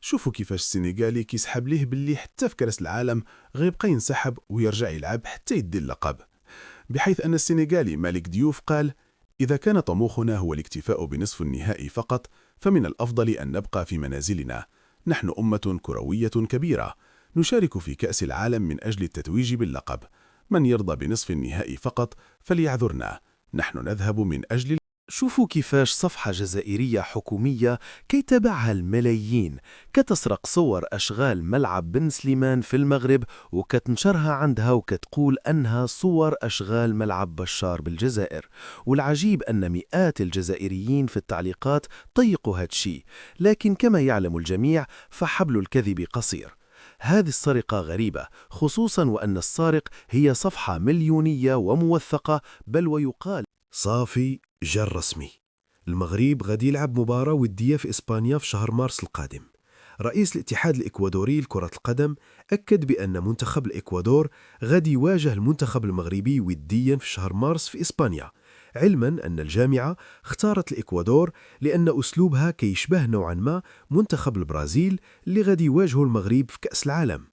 شوفوا كيفاش السنغالي كيسحب ليه باللي حتى في كأس العالم غيبقى ينسحب ويرجع يلعب حتى يدي اللقب، بحيث أن السنغالي مالك ديوف قال: إذا كان طموحنا هو الاكتفاء بنصف النهائي فقط، فمن الأفضل أن نبقى في منازلنا. نحن أمة كروية كبيرة، نشارك في كأس العالم من أجل التتويج باللقب. من يرضى بنصف النهائي فقط فليعذرنا، نحن نذهب من أجل. شوفوا كيفاش صفحة جزائرية حكومية كيتابعها الملايين كتسرق صور أشغال ملعب بن سليمان في المغرب وكتنشرها عندها وكتقول أنها صور أشغال ملعب بشار بالجزائر. والعجيب أن مئات الجزائريين في التعليقات طيقوا هادشي، لكن كما يعلم الجميع فحبل الكذب قصير. هذه السرقة غريبة، خصوصا وأن السارق هي صفحة مليونية وموثقة، بل ويقال صافي جا رسمي. المغرب غادي يلعب مباراة ودية في إسبانيا في شهر مارس القادم. رئيس الاتحاد الإكوادوري لكرة القدم أكد بأن منتخب الإكوادور غادي يواجه المنتخب المغربي وديا في شهر مارس في إسبانيا، علما أن الجامعة اختارت الإكوادور لأن أسلوبها كيشبه نوعا ما منتخب البرازيل اللي غادي يواجه المغرب في كأس العالم.